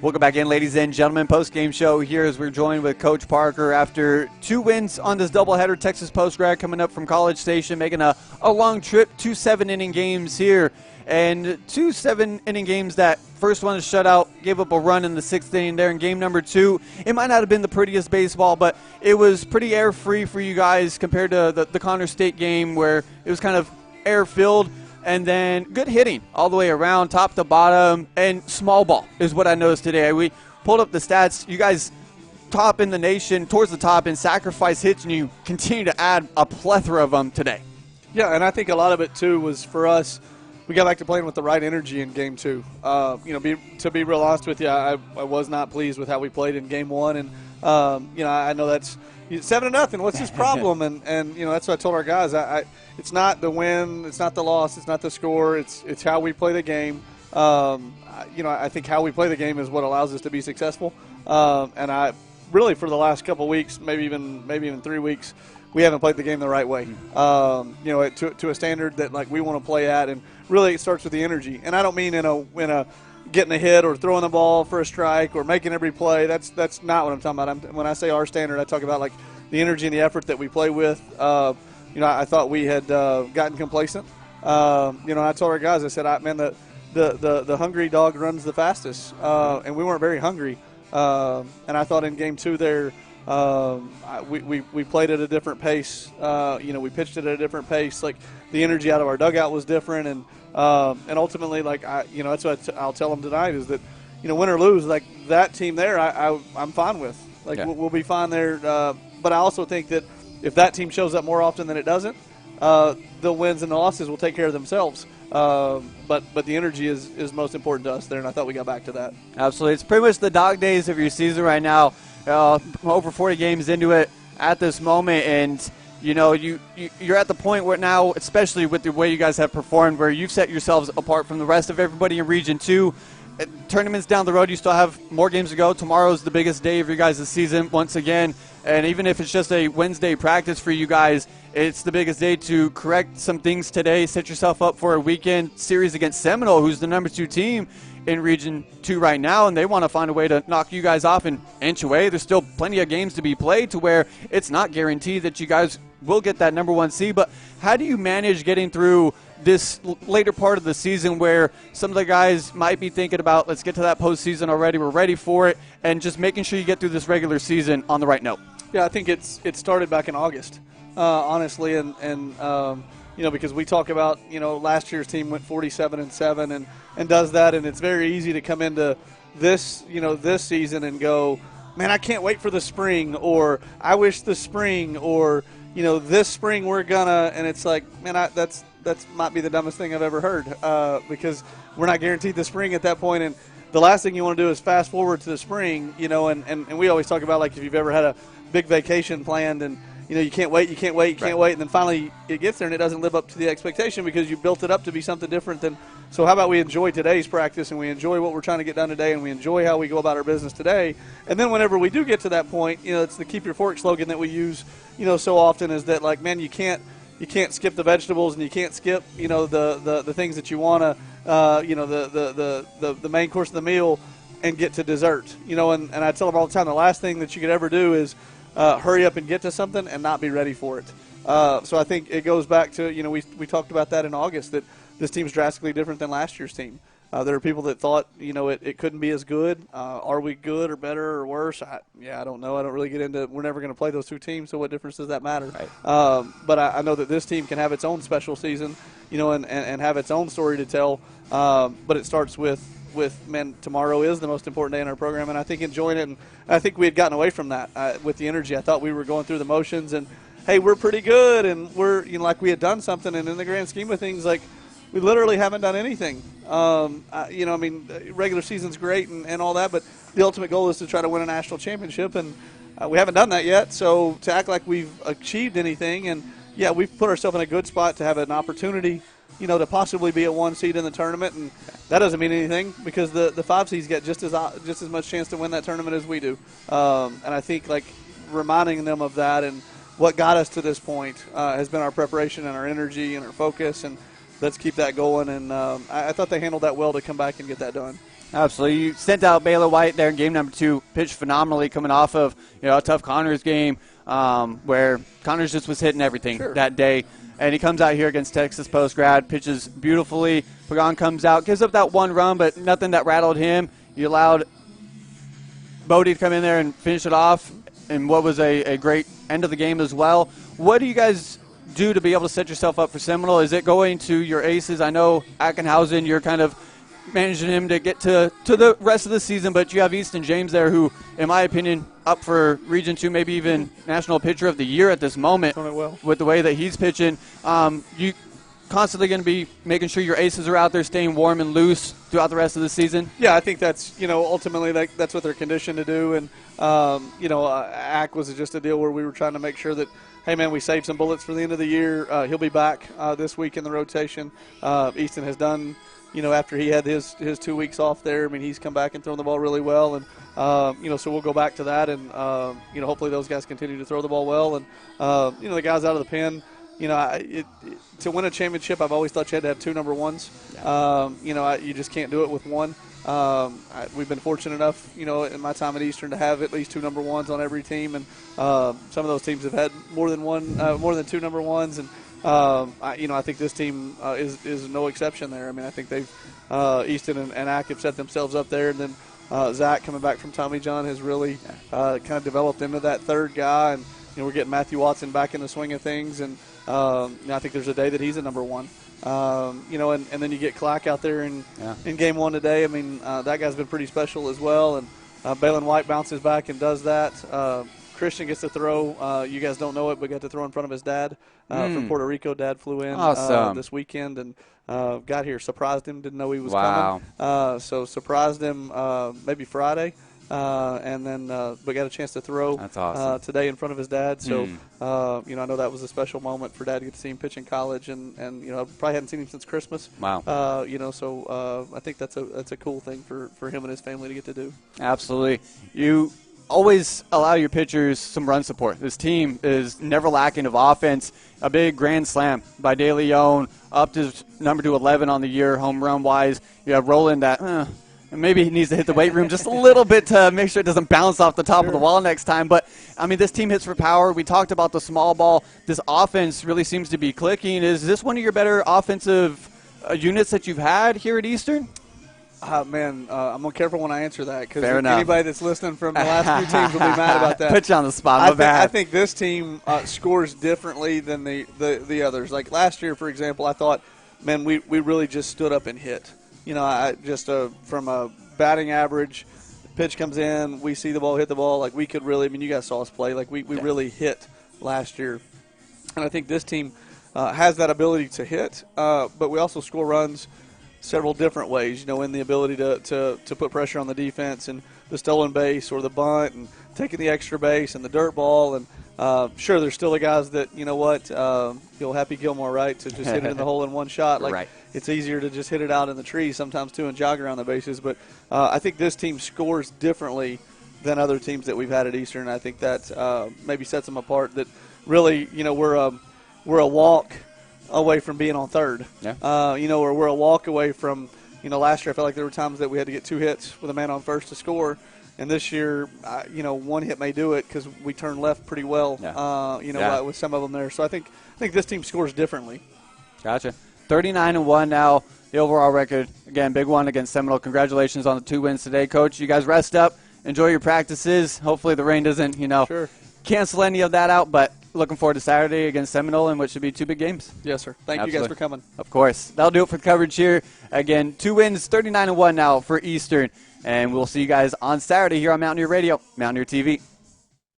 Welcome back in, ladies and gentlemen. Post-game show here as we're joined with Coach Parker after 2 wins on this doubleheader. Texas post-grad coming up from College Station, making a long trip, 2 7-inning games here. And 2 7-inning games. That first one is shutout, gave up a run in the 6th inning there. In game number 2, it might not have been the prettiest baseball, but it was pretty air-free for you guys compared to the Connors State game where it was kind of air-filled. And then good hitting all the way around, top to bottom, and small ball is what I noticed today. We pulled up the stats. You guys top in the nation, towards the top in sacrifice hits, and you continue to add a plethora of them today. Yeah, and I think a lot of it, too, was for us, we got back to playing with the right energy in Game 2. To be real honest with you, I was not pleased with how we played in Game 1. And, I know that's 7-0. What's his problem? and that's what I told our guys. It's not the win, it's not the loss, it's not the score. It's how we play the game. I think how we play the game is what allows us to be successful. And I really, for the last couple of weeks, maybe even 3 weeks, we haven't played the game the right way. To a standard that like we want to play at, and really it starts with the energy. And I don't mean in a getting a hit or throwing the ball for a strike or making every play. That's not what I'm talking about. When I say our standard, I talk about like the energy and the effort that we play with. I thought we had gotten complacent. I told our guys, I said, the hungry dog runs the fastest, and we weren't very hungry. And I thought in Game 2 there, we played at a different pace. We pitched it at a different pace. Like the energy out of our dugout was different, and ultimately, like that's what I'll tell them tonight is that, win or lose, like that team there, I'm fine with. Like we'll be fine there. But I also think that if that team shows up more often than it doesn't, the wins and the losses will take care of themselves. But the energy is most important to us there, and I thought we got back to that. Absolutely. It's pretty much the dog days of your season right now. Over 40 games into it at this moment, and you're at the point where now, especially with the way you guys have performed, where you've set yourselves apart from the rest of everybody in Region 2. Tournaments down the road, you still have more games to go. Tomorrow's the biggest day of your guys' season once again. And even if it's just a Wednesday practice for you guys, it's the biggest day to correct some things today, set yourself up for a weekend series against Seminole, who's the number 2 team in Region 2 right now, and they want to find a way to knock you guys off and inch away. There's still plenty of games to be played to where it's not guaranteed that you guys will get that number 1 seed. But how do you manage getting through this later part of the season where some of the guys might be thinking about, let's get to that postseason already, we're ready for it, and just making sure you get through this regular season on the right note? Yeah, I think it started back in August, honestly, and because we talk about, last year's team went 47-7 and does that, and it's very easy to come into this season and go, man, I can't wait for the spring, or I wish the spring, or this spring we're gonna, and it's like, man, that's might be the dumbest thing I've ever heard, because we're not guaranteed the spring at that point, and the last thing you want to do is fast forward to the spring, and we always talk about, like, if you've ever had a big vacation planned and you can't wait, and then finally it gets there and it doesn't live up to the expectation because you built it up to be something different than. So how about we enjoy today's practice and we enjoy what we're trying to get done today and we enjoy how we go about our business today, and then whenever we do get to that point, it's the keep your fork slogan that we use, so often, is that, like, man, you can't skip the vegetables and you can't skip the things that you want to the main course of the meal and get to dessert, and I tell them all the time, the last thing that you could ever do is hurry up and get to something and not be ready for it. So I think it goes back to, we talked about that in August, that this team's drastically different than last year's team. There are people that thought, it couldn't be as good. Are we good or better or worse? I don't know. I don't really get into – we're never going to play those 2 teams, so what difference does that matter? Right. But I know that this team can have its own special season, and have its own story to tell. But it starts with, man, tomorrow is the most important day in our program, and I think enjoying it. And I think we had gotten away from that with the energy. I thought we were going through the motions and, hey, we're pretty good, and we're, like we had done something. And in the grand scheme of things, like, we literally haven't done anything. Regular season's great and all that, but the ultimate goal is to try to win a national championship, and we haven't done that yet. So to act like we've achieved anything, and, yeah, we've put ourselves in a good spot to have an opportunity, to possibly be a 1 seed in the tournament, and that doesn't mean anything because the 5 seeds get just as much chance to win that tournament as we do. And I think, like, reminding them of that and what got us to this point has been our preparation and our energy and our focus, and let's keep that going. And I thought they handled that well to come back and get that done. Absolutely. You sent out Baylor White there in game number 2, pitched phenomenally coming off of a tough Connors game where Connors just was hitting everything that day. And he comes out here against Texas Post Grad, pitches beautifully. Pagan comes out, gives up that 1 run, but nothing that rattled him. You allowed Bodie to come in there and finish it off in what was a great end of the game as well. What do you guys do to be able to set yourself up for Seminole? Is it going to your aces? I know Ackenhausen, you're kind of managing him to get to the rest of the season, but you have Easton James there who, in my opinion, up for Region 2, maybe even National Pitcher of the Year at this moment with the way that he's pitching. You constantly going to be making sure your aces are out there staying warm and loose throughout the rest of the season? Yeah, I think that's, ultimately that's what they're conditioned to do. And, Ack was just a deal where we were trying to make sure that, hey, man, we saved some bullets for the end of the year. He'll be back this week in the rotation. Easton has done, after he had his 2 weeks off there, I mean, he's come back and thrown the ball really well. And, so we'll go back to that. And, hopefully those guys continue to throw the ball well. And, the guys out of the pen, to win a championship, I've always thought you had to have 2 number ones. You just can't do it with one. We've been fortunate enough, in my time at Eastern to have at least 2 number ones on every team, and some of those teams have had more than 2 number ones, and I think this team is no exception there. I mean, I think they've Easton and Ack have set themselves up there, and then Zach coming back from Tommy John has really kind of developed into that third guy, and we're getting Matthew Watson back in the swing of things, and I think there's a day that he's a number one. And then you get Clack out there in game 1 today. I mean, that guy's been pretty special as well. And Balin White bounces back and does that. Christian gets to throw. You guys don't know it, but got to throw in front of his dad from Puerto Rico. Dad flew in this weekend and got here. Surprised him. Didn't know he was coming. So surprised him maybe Friday. And then we got a chance to throw today in front of his dad. So, I know that was a special moment for Dad to get to see him pitch in college. And I probably hadn't seen him since Christmas. Wow. So I think that's a cool thing for him and his family to get to do. Absolutely. You always allow your pitchers some run support. This team is never lacking of offense. A big grand slam by De Leon, up to number 11 on the year, home run-wise. You have Roland that and maybe he needs to hit the weight room just a little bit to make sure it doesn't bounce off the top of the wall next time. But, I mean, this team hits for power. We talked about the small ball. This offense really seems to be clicking. Is this one of your better offensive units that you've had here at Eastern? I'm going to be careful when I answer that because anybody that's listening from the last few teams will be mad about that. Put you on the spot. I think this team scores differently than the others. Like last year, for example, I thought, man, we really just stood up and hit. From a batting average, pitch comes in, we see the ball, hit the ball. Like we could really, you guys saw us play. Like we really hit last year. And I think this team has that ability to hit, but we also score runs several different ways, in the ability to put pressure on the defense and the stolen base or the bunt and taking the extra base and the dirt ball. And sure, there's still the guys that, Happy Gilmore, right, to just hit it in the hole in one shot. Like, it's easier to just hit it out in the trees sometimes, too, and jog around the bases. But I think this team scores differently than other teams that we've had at Eastern. I think that maybe sets them apart. That really, we're a walk away from being on third. Yeah. Or we're a walk away from, last year I felt like there were times that we had to get 2 hits with a man on first to score. And this year, 1 hit may do it because we turned left pretty well, with some of them there. So I think this team scores differently. Gotcha. 39-1 now, the overall record. Again, big one against Seminole. Congratulations on the 2 wins today, Coach. You guys rest up. Enjoy your practices. Hopefully the rain doesn't, cancel any of that out. But looking forward to Saturday against Seminole in what should be 2 big games. Yes, sir. Thank you guys for coming. Of course. That'll do it for the coverage here. Again, 2 wins, 39-1 now for Eastern. And we'll see you guys on Saturday here on Mountaineer Radio, Mountaineer TV.